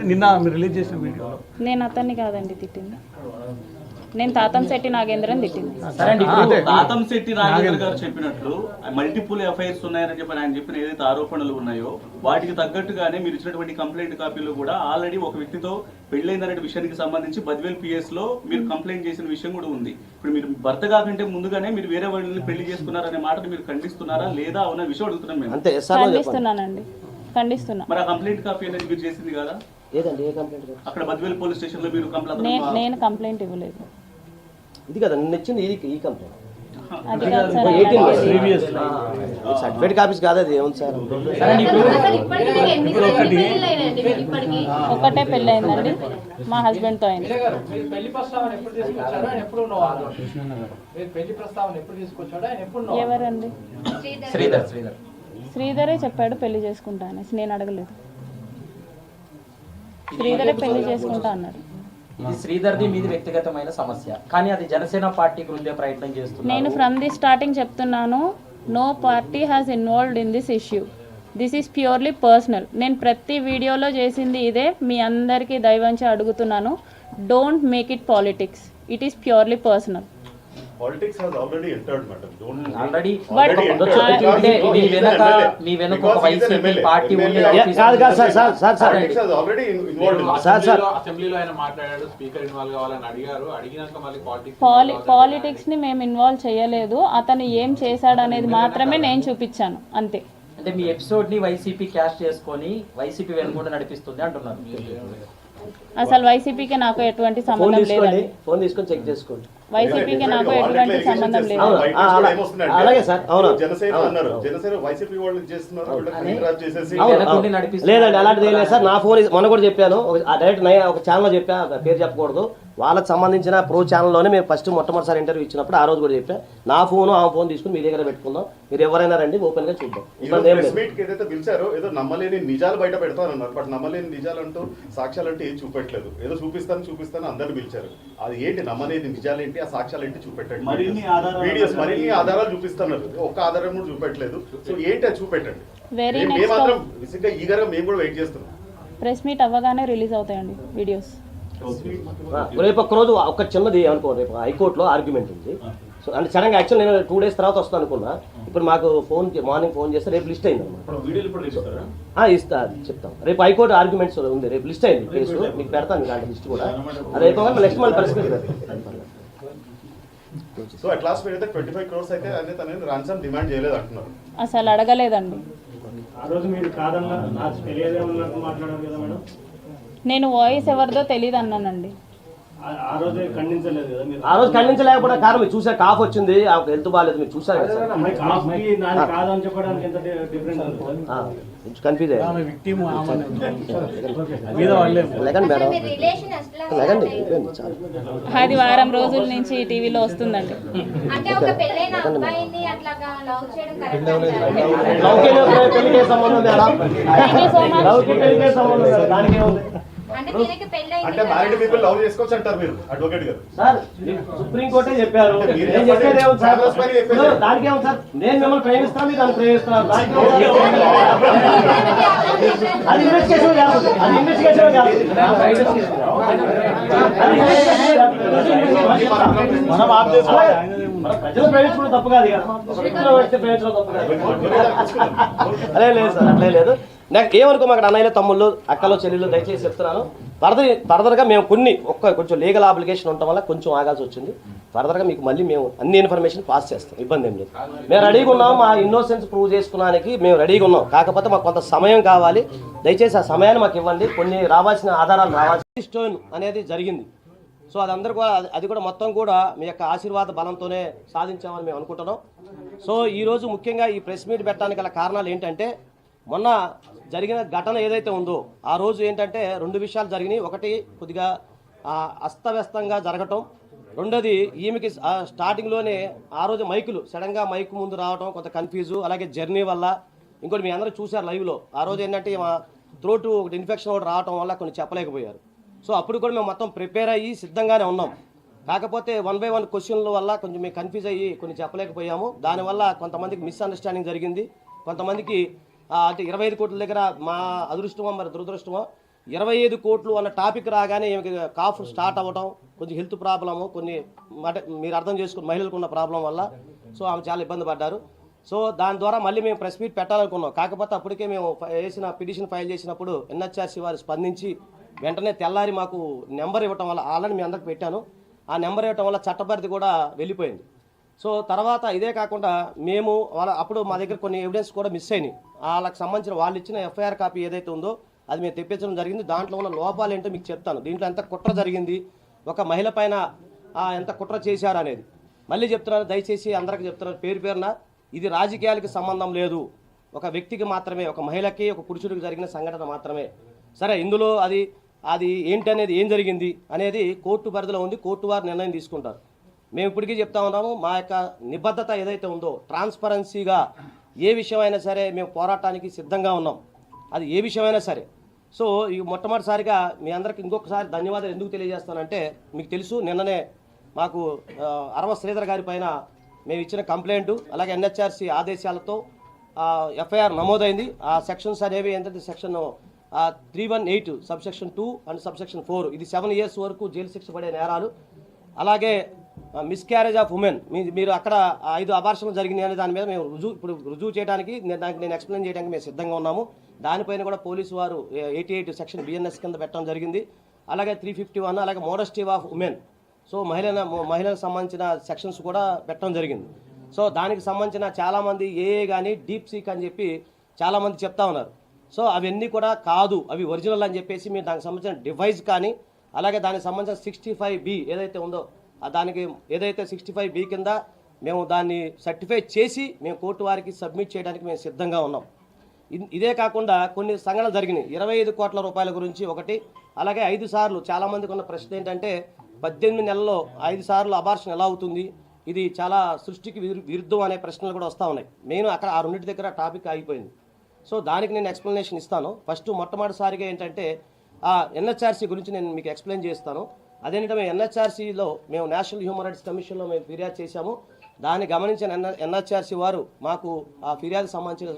నిన్న మీరు రిలీజ్ చేసిన వీడియోలో నేను అతన్ని కాదండి తిట్టింది, నేను తాతంశెట్టి నాగేంద్రని తిట్టింది. తాతంశెట్టి నాగేంద్ర గారు చెప్పినట్లు మల్టిపుల్ ఎఫ్ఐఆర్స్ ఉన్నాయని చెప్పి ఆయన చెప్పిన ఏదైతే ఆరోపణలు ఉన్నాయో వాటికి తగ్గట్టుగానే మీరు ఇచ్చినటువంటి కంప్లైంట్ కాపీలో కూడా ఆల్రెడీ ఒక వ్యక్తితో పెళ్లైందనే విషయానికి సంబంధించి బద్వేల్ పిఎస్ లో మీరు కంప్లైంట్ చేసిన విషయం కూడా ఉంది. ఇప్పుడు మీరు భర్త కాకుంటే ముందుగానే మీరు వేరే వాళ్ళని పెళ్లి చేసుకున్నారనే మాటను మీరు ఖండిస్తున్నారా లేదా అన్న విషయం అడుగుతున్నాం మేము. ఖండిస్తున్నానండి, ఖండిస్తున్నా. మరి ఆ కంప్లైంట్ కాపీ అనేది మీరు చేసింది కదా? అక్కడ బద్వేల్ పోలీస్ స్టేషన్ లో మీరు కంప్లైంట్ నేను కంప్లైంట్ ఇవ్వలేదు. ఇది కదా నిన్న ఇచ్చింది ఈ కంప్లైంట్. అది కాదు సార్, సర్టిఫికేట్ కాపీస్ కాదు, అది ఏముంది సార్. ఒకటే పెళ్ళి అయిందండి, మా హస్బెండ్ తో అయింది. ఎవరండి? శ్రీధరే చెప్పాడు పెళ్లి చేసుకుంటా అనేసి, నేను అడగలేదు. శ్రీధరే పెళ్లి చేసుకుంటా అన్నాడు. ఇది శ్రీధర్ది మీది వ్యక్తిగతమైన సమస్య, కానీ అది జనసేన పార్టీకి ఉండే ప్రయత్నం చేస్తున్నారు. నేను ఫ్రమ్ ది స్టార్టింగ్ చెప్తున్నాను, no party has involved in this issue, this is purely personal. నేను ప్రతి వీడియోలో చేసింది ఇదే, మీ అందరికీ దయవంచి అడుగుతున్నాను, don't make it politics, it is purely personal. Politics has already entered, madam. Already మీ వెనక ఒక వైసీపీ పార్టీ ఉంది. Politics has already involved. అసెంబ్లీలో ఆయన మాట్లాడాడు, స్పీకర్ ఇన్వాల్వ్ కావాలని అడిగారు, అడిగినాక మళ్ళీ పాలిటిక్స్ ని మేము ఇన్వాల్వ్ చేయలేదు, అతను ఏం చేశాడు అనేది మాత్రమే నేను చూపించాను అంతే. అంటే మీ ఎపిసోడ్ ని వైసీపీ క్యాష్ చేసుకొని వైసీపీ వెనుకుండా నడిపిస్తుంది అంటున్నారు. అసలు వైసీపీకి నాకు ఎటువంటి సంబంధం లేదండి. ఫోన్ తీసుకొని చెక్ చేసుకోండి. వైసీపీకి నాకు ఎటువంటి సంబంధం లేదు. అలాగే సార్, అవును. లేదండి అలాంటిది ఏం లేదు సార్. నా ఫోన్ మొన్న కూడా చెప్పాను, డైరెక్ట్ ఒక ఛానల్లో చెప్పా, పేరు చెప్పకూడదు, వాళ్ళకి సంబంధించిన ప్రో ఛానల్లోనే మేము ఫస్ట్ మొట్టమొదటిసారి ఇంటర్వ్యూ ఇచ్చినప్పుడు ఆ రోజు కూడా చెప్పా, నా ఫోన్ ఆ ఫోన్ తీసుకుని మీ దగ్గర పెట్టుకుందాం, మీరు ఎవరైనా రండి ఓపెన్ గా చూద్దాం. ఏదైతే పిలిచారో ఏదో నమ్మలేని నిజాలు బయట పెడతానన్నారు, బట్ నమ్మలేని నిజాలు అంటూ సాక్ష్యాలు అంటే ఏం చూపెట్టలేదు. ఏదో చూపిస్తాను అందరిని పిలిచారు, అది ఏంటి నమ్మలేని నిజాలు ఏంటి, ఆ సాక్ష్యాలు ఏంటి చూపెట్టండి. వీడియోస్ మరిన్ని ఆధారాలు చూపిస్తున్నారు, ఒక్క ఆధారం కూడా చూపెట్టలేదు. సో ఏంటి అది చూపెట్టండి. మేము మాత్రం విసిగ్గా ఈగర్గా మేము కూడా వెయిట్ చేస్తున్నాం. ప్రెస్ మీట్ అవ్వగానే రిలీజ్ అవుతాయండి వీడియోస్. రేపు ఒక రోజు ఒక చిన్నది అనుకో, రేపు హైకోర్టులో ఆర్గ్యుమెంట్ ఉంది. సో అంటే సడన్గా యాక్చువల్ నేను 2 days తర్వాత వస్తాను అనుకున్నా, ఇప్పుడు మాకు మార్నింగ్ ఫోన్ చేస్తే రేపు లిస్ట్ అయింది అనమాట. ఇస్తా చెప్తాం, రేపు హైకోర్టు ఆర్గ్యుమెంట్స్ ఉంది, రేపు లిస్ట్ అయింది కేసు, మీకు పెడతాను మీకు అంటే లిస్ట్ కూడా. అది అయిపోగా నెక్స్ట్ మంత్ పరిస్థితి. సో అట్ లాస్ట్ అయితే 25 crores అయితే అనే తనని రాన్సమ్ డిమాండ్ చేయలేదు అంటున్నారు. అసలు అడగలేదండి. ఆ రోజు మీరు కాదన్నా నాకు తెలియదేమన్నట్టు మాట్లాడారు కదా మేడం. నేను వాయిస్ ఎవరిదో తెలియదు అన్నానండి. ఆ రోజు ఖండించలేదు కదా మీరు. ఆ రోజు ఖండించలేకపోవడం కారణం మీరు చూసారు, కాఫ్ వచ్చింది, హెల్త్ బాగాలేదు, మీరు చూసారు కదా. కాదని చెప్పడానికి ఎంత డిఫరెన్స్ కన్ఫ్యూజ్ అయ్యారు. అది వారం రోజుల నుంచి టీవీలో వస్తుందండి. అంటే మ్యారీడ్ పీపుల్ లవ్ చేసుకోవచ్చు అంటారు మీరు అడ్వకేట్ గారు. సార్ సుప్రీం కోర్టే చెప్పారు, దానికి ఏమో సార్, నేను మిమ్మల్ని ప్రేమిస్తాను, మీరు నన్ను ప్రేమిస్తున్నారు, అది ఇన్వెస్టిగేషన్ కాదు, అది ఇన్వెస్టిగేషన్ కాదు. ప్రజలు ప్రేమించుకోవడం తప్పు కాదు కదా, ప్రేమించడం తప్పు కాదు. అదే లేదు సార్, అట్లే లేదు. నాకు ఏమనుకో, మాకు అన్నయ్యలు తమ్ముళ్ళు అక్కలు చెల్లెళ్ళు దయచేసి చెప్తున్నాను, ఫర్దర్గా మేము కొంచెం లీగల్ అప్లికేషన్ ఉండటం వల్ల కొంచెం ఆగాల్సి వచ్చింది. ఫర్దర్గా మీకు మళ్ళీ మేము అన్ని ఇన్ఫర్మేషన్ పాస్ చేస్తాం, ఇబ్బంది ఏం లేదు. మేము రెడీగా ఉన్నాం, మా ఇన్నోసెన్స్ ప్రూవ్ చేసుకోవడానికి మేము రెడీగా ఉన్నాం. కాకపోతే మాకు కొంత సమయం కావాలి, దయచేసి ఆ సమయాన్ని మాకు ఇవ్వండి. కొన్ని రావాల్సిన ఆధారాలు రావాల్సిన స్టోన్ అనేది జరిగింది. సో అదందరూ కూడా అది కూడా మొత్తం కూడా మీ యొక్క ఆశీర్వాద బలంతోనే సాధించామని మేము అనుకుంటున్నాం. సో ఈరోజు ముఖ్యంగా ఈ ప్రెస్ మీట్ పెట్టడానికి గల కారణాలు ఏంటంటే, మొన్న జరిగిన ఘటన ఏదైతే ఉందో ఆ రోజు ఏంటంటే 2 విషయాలు జరిగినాయి. ఒకటి కొద్దిగా అస్తవ్యస్తంగా జరగటం, రెండోది ఈమెకి స్టార్టింగ్లోనే ఆ రోజు సడన్గా మైకు ముందు రావడం కొంత కన్ఫ్యూజు, అలాగే జర్నీ వల్ల. ఇంకోటి మీ అందరూ చూశారు లైవ్లో, ఆ రోజు ఏంటంటే మా త్రోట్ ఒకటి ఇన్ఫెక్షన్ ఒకటి రావడం వల్ల కొన్ని చెప్పలేకపోయారు. సో అప్పుడు కూడా మేము మొత్తం ప్రిపేర్ అయ్యి సిద్ధంగానే ఉన్నాం. కాకపోతే 1 by 1 క్వశ్చన్ల వల్ల కొంచెం మేము కన్ఫ్యూజ్ అయ్యి కొన్ని చెప్పలేకపోయాము. దానివల్ల కొంతమందికి మిస్అండర్స్టాండింగ్ జరిగింది. కొంతమందికి అంటే 25 కోట్ల దగ్గర మా అదృష్టమో మరి దురదృష్టమో 25 కోట్లు అన్న టాపిక్ రాగానే ఈమెకి కాఫ్ స్టార్ట్ అవ్వడం, కొంచెం హెల్త్ ప్రాబ్లము, కొన్ని మీరు అర్థం చేసుకుని మహిళలకు ఉన్న ప్రాబ్లం వల్ల సో ఆమె చాలా ఇబ్బంది పడ్డారు. సో దాని ద్వారా మళ్ళీ మేము ప్రెస్ మీట్ పెట్టాలనుకున్నాం. కాకపోతే అప్పటికే మేము వేసిన పిటిషన్ ఫైల్ చేసినప్పుడు ఎన్హెచ్ఆర్సీ వారు స్పందించి వెంటనే తెల్లారి మాకు నెంబర్ ఇవ్వటం వల్ల, ఆల్రెడీ మీ అందరికి పెట్టాను, ఆ నెంబర్ ఇవ్వటం వల్ల చట్టపరిధి కూడా వెళ్ళిపోయింది. సో తర్వాత ఇదే కాకుండా మేము అప్పుడు మా దగ్గర కొన్ని ఎవిడెన్స్ కూడా మిస్ అయినాయి. వాళ్ళకి సంబంధించిన వాళ్ళు ఇచ్చిన ఎఫ్ఐఆర్ కాపీ ఏదైతే ఉందో అది మేము తెప్పించడం జరిగింది. దాంట్లో ఉన్న లోపాలు ఏంటో మీకు చెప్తాను. దీంట్లో ఎంత కుట్ర జరిగింది, ఒక మహిళ పైన ఎంత కుట్ర చేశారు అనేది మళ్ళీ చెప్తున్నాను. దయచేసి అందరికీ చెప్తున్నాను, పేరు పేరున ఇది రాజకీయాలకి సంబంధం లేదు, ఒక వ్యక్తికి మాత్రమే, ఒక మహిళకి ఒక పురుషుడికి జరిగిన సంఘటన మాత్రమే. సరే, ఇందులో అది ఏంటి అనేది, ఏం జరిగింది అనేది కోర్టు పరిధిలో ఉంది, కోర్టు వారు నిర్ణయం తీసుకుంటారు. మేము ఇప్పటికీ చెప్తా ఉన్నాము, మా యొక్క నిబద్ధత ఏదైతే ఉందో ట్రాన్స్పరెన్సీగా ఏ విషయమైనా సరే మేము పోరాటానికి సిద్ధంగా ఉన్నాం, అది ఏ విషయమైనా సరే. సో ఈ మొట్టమొదటిసారిగా మీ అందరికి ఇంకొకసారి ధన్యవాదాలు ఎందుకు తెలియజేస్తానంటే, మీకు తెలుసు నిన్ననే మాకు అరవ శ్రీధర్ గారి పైన మేము ఇచ్చిన కంప్లైంట్, అలాగే ఎన్హెచ్ఆర్సీ ఆదేశాలతో ఎఫ్ఐఆర్ నమోదైంది. ఆ సెక్షన్స్ అనేవి ఏంటంటే సెక్షన్ 318 సబ్సెక్షన్ 2 అండ్ సబ్సెక్షన్ 4, ఇది 7 years వరకు జైలు శిక్ష పడే నేరాలు. అలాగే మిస్క్యారేజ్ ఆఫ్ ఉమెన్, మీరు అక్కడ 5 అబార్షన్లు జరిగినాయి అనే దాని మీద మేము రుజువు చేయడానికి, దానికి నేను ఎక్స్ప్లెయిన్ చేయడానికి మేము సిద్ధంగా ఉన్నాము. దానిపైన కూడా పోలీసు వారు 88 సెక్షన్ బిఎన్ఎస్ కింద పెట్టడం జరిగింది. అలాగే 351, అలాగే మోడస్టీ ఆఫ్ ఉమెన్, సో మహిళలకు సంబంధించిన సెక్షన్స్ కూడా పెట్టడం జరిగింది. సో దానికి సంబంధించిన చాలామంది ఏఏ కానీ డీప్ సీక్ అని చెప్పి చాలామంది చెప్తా ఉన్నారు. సో అవన్నీ కూడా కాదు, అవి ఒరిజినల్ అని చెప్పేసి మీరు దానికి సంబంధించిన డివైస్ కానీ, అలాగే దానికి సంబంధించిన 65B ఏదైతే ఉందో దానికి ఏదైతే 65B కింద మేము దాన్ని సర్టిఫై చేసి మేము కోర్టు వారికి సబ్మిట్ చేయడానికి మేము సిద్ధంగా ఉన్నాం. ఇదే కాకుండా కొన్ని సంఘటనలు జరిగినాయి. 25 కోట్ల రూపాయల గురించి ఒకటి, అలాగే 5 సార్లు చాలామందికి ఉన్న ప్రశ్న ఏంటంటే 18 నెలల్లో 5 సార్లు అబార్షన్ ఎలా అవుతుంది, ఇది చాలా సృష్టికి విరుద్ధం అనే ప్రశ్నలు కూడా వస్తూ ఉన్నాయి. నేను అక్కడ ఆ రెండింటి దగ్గర టాపిక్ ఆగిపోయింది. సో దానికి నేను ఎక్స్ప్లెనేషన్ ఇస్తాను. ఫస్ట్ మొట్టమొదటిసారిగా ఏంటంటే ఎన్హెచ్ఆర్సీ గురించి నేను మీకు ఎక్స్ప్లెయిన్ చేస్తాను. అదేంటంటే మేము ఎన్హెచ్ఆర్సీలో మేము నేషనల్ హ్యూమన్ రైట్స్ కమిషన్లో మేము ఫిర్యాదు చేశాము. దాన్ని గమనించిన ఎన్హెచ్ఆర్సీ వారు మాకు ఆ ఫిర్యాదుకు సంబంధించిన